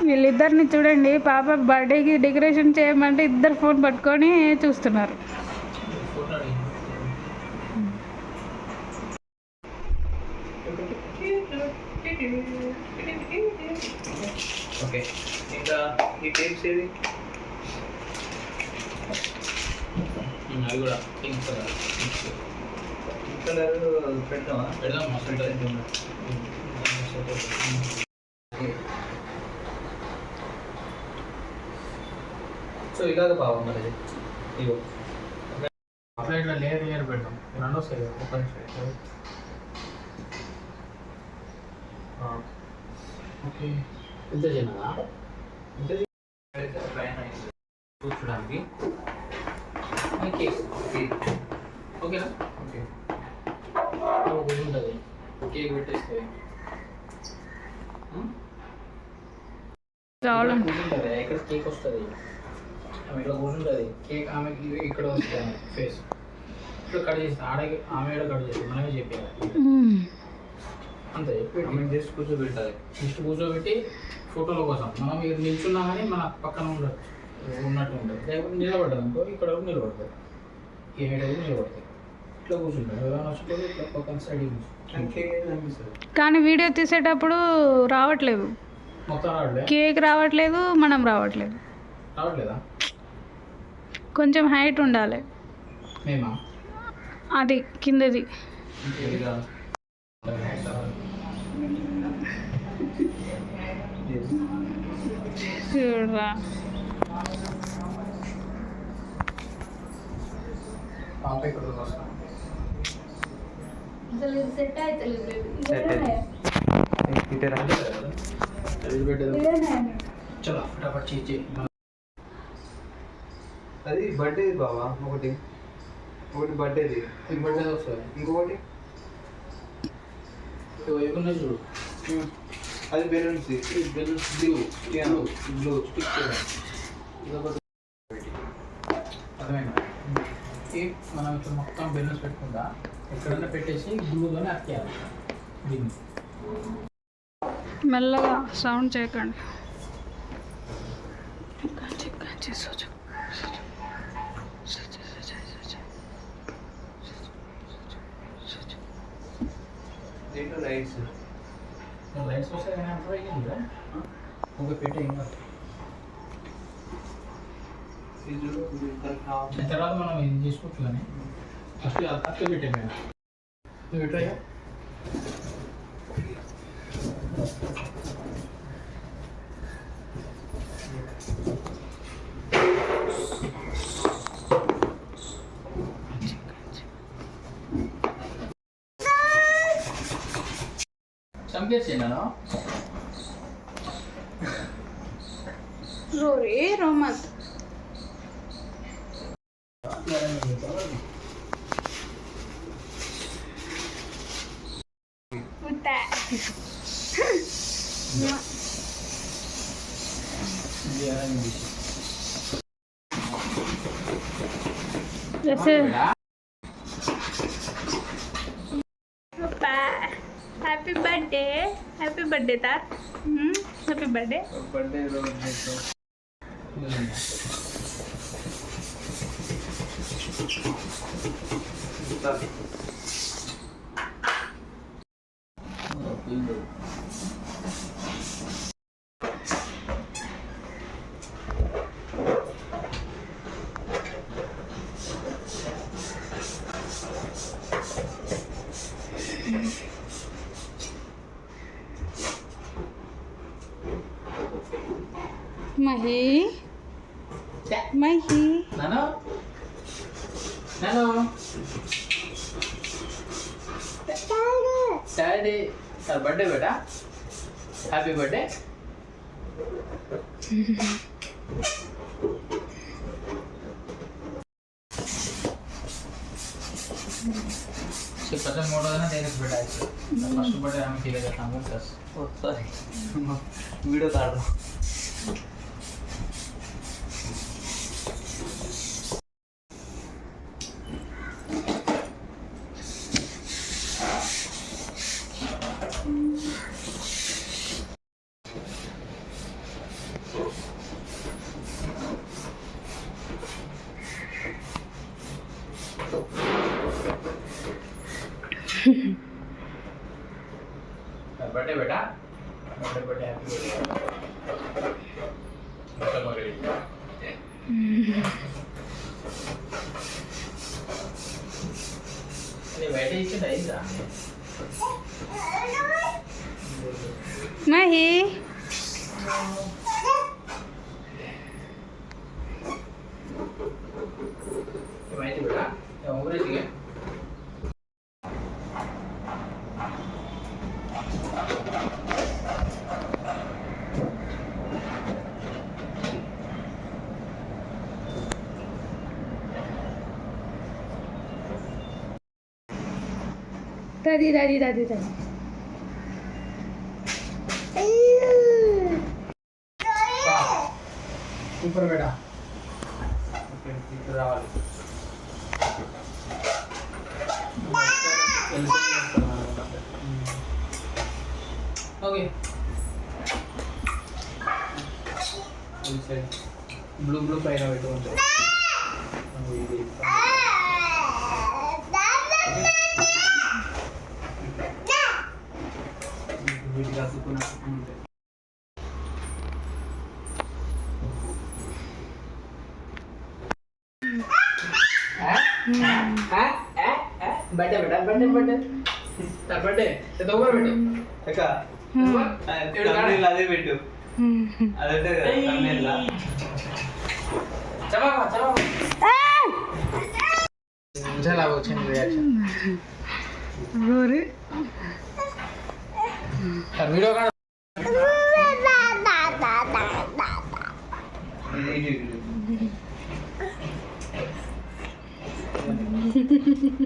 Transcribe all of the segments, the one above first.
వీళ్ళిద్దరిని చూడండి, పాప బర్త్డేకి డెకరేషన్ చేయమంటే ఇద్దరు ఫోన్ పట్టుకొని చూస్తున్నారు. ఓకే, ఇంకా ఈ టేప్స్ ఏది? అది కూడా పింక్ కలర్. పింక్ కలర్ పెడదామా? పెడదాం, మస్తు ఉంటుంది. సో ఇలాగ బాగా మరి ఇగో అట్లా ఇట్లా లేయర్ లేయర్ పెడదాం, రెండు వస్తాయి కదా ఒక నిమిషం. ఓకే, ఎంత చిన్నదా? కూర్చోడానికి ఓకేనా? ఓకే, ఉంటుంది. కేక్ పెట్టేస్తే కూర్చుంటుంది. ఇక్కడ కేక్ వస్తుంది, ఆమె ఇట్లా కూర్చుంటుంది. కేక్ ఆమెకి ఇక్కడ వస్తుంది ఫేస్. ఇక్కడ కట్ చేస్తే ఆడకి ఆమె ఇక్కడ కట్ చేస్తుంది, మనమే చెప్పాలి అంతే. చెప్పి జస్ట్ కూర్చోబెట్టాలి. జస్ట్ కూర్చోబెట్టి ఫోటోల కోసం మనం ఇక్కడ నిల్చున్నా కానీ మన పక్కన ఉన్నట్టు ఉంటుంది. లేకపోతే నిలబడ్డది అనుకో, ఇక్కడ నిలబడతాయి, ఏమైతే నిలబడతాయి. ఇట్లా కూర్చుంటాడు, ఎవరైనా వచ్చేటప్పుడు ఇట్లా పక్కన సైడ్ అనిపిస్తుంది. కానీ వీడియో తీసేటప్పుడు రావట్లేదు, మొత్తం రావట్లేదు. కేక్ రావట్లేదు, మనం రావట్లేదు. రావట్లేదా? కొంచెం హైట్ ఉండాలి. మేమా? అది కిందది చూడరా. పాప ఇక్కడ వస్తాం. చలో ఫటాఫట్ చేయి. అది బర్త్డే బావా, ఒకటి బర్త్డేది. బర్త్డే వస్తుంది. ఇంకొకటి ఏమన్నా చూడు, అది బెలూన్స్. బెలూన్స్ బ్లూ స్టిక్ అర్థమైనా? మనం ఇప్పుడు మొత్తం బెలూన్స్ పెట్టుకుందా ఎక్కడన్నా పెట్టేసి గ్లూలోనే అతికేయాలి దీన్ని. మెల్లగా సౌండ్ చేయకండి. దీంట్లో లైట్స్ వస్తే కానీ అంత అయ్యిందా? ఒక పెట్టే ఇంకా తర్వాత మనం ఇది చేసుకోవచ్చు. కానీ ఫస్ట్ అట్లా పెట్టే మేము నువ్వు పెట్టాయా? చంపేసేనా? రోరే రోమత్ जैसे हैप्पी बर्थडे था। Happy birthday Mahi Nano Daddy sir birthday beta happy birthday so पता मोड़ ना देने बेटा ऐसे फर्स्ट बर्थडे हम खेलेगा सामने सर ओ सॉरी वीडियो काट रहा हूं బర్త్డే బేటా బర్త్డే హ్యాపీ బర్త్డే బయట ఇచ్చింది అయిందా మహి ఏమైతే బేటా ఊరేసిగా దాది దాది దాది దాది సూపర్ బేటా ఇప్పుడు రావాలి ఓకే బ్లూ బ్లూ పైన పెట్టుకుంటాం వీటికి అతుక్కున్నా బర్త్డే బేటా బర్త్డే బర్త్డే బర్త్డే తొందర పెట్టు అక్క అదే పెట్టు అదంటే చాలా వచ్చింది రియాక్షన్ వీడియో కాదు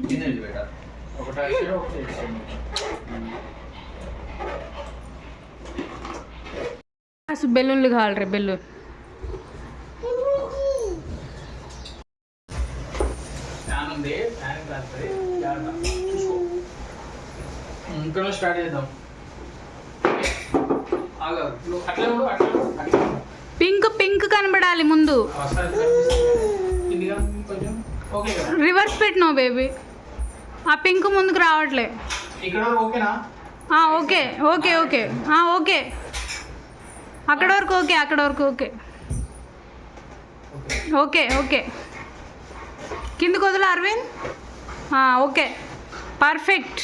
తినండి బేట ఒకటి ఇచ్చాడు ఒకటి ఇచ్చాడు అసలు బెలూన్లు కావాలి రే బెలూన్ ఫ్యాన్ ఉంది ఫ్యాన్ కాస్తుంది చూసుకో ఇంకా స్టార్ట్ చేద్దాం ఆగా నువ్వు అట్లా ఉండు అట్లా అట్లా పింక్ పింక్ కనబడాలి ముందు ఇదిగా కొంచెం ఓకే కదా రివర్స్ పెట్టినావు బేబీ ఆ పింక్ ముందుకు రావట్లే ఇక్కడ ఓకేనా ఓకే ఓకే ఓకే ఓకే అక్కడ వరకు ఓకే అక్కడ వరకు ఓకే ఓకే ఓకే కిందకు వదిలే అరవింద్ ఓకే పర్ఫెక్ట్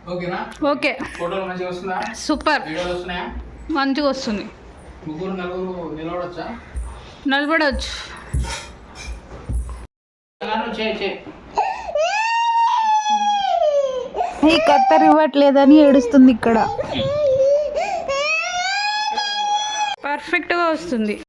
ఓకేనా ఓకే ఫోటోలు మంచిగా వస్తుందా సూపర్ వీడియోలు వస్తున్నాయా మంచిగా వస్తుంది ముగ్గురు నలుగురు నిలబడొచ్చా నిలబడవచ్చు చేయి ఈ కత్తెర ఇవ్వట్లేదని ఏడుస్తుంది ఇక్కడ పర్ఫెక్ట్గా వస్తుంది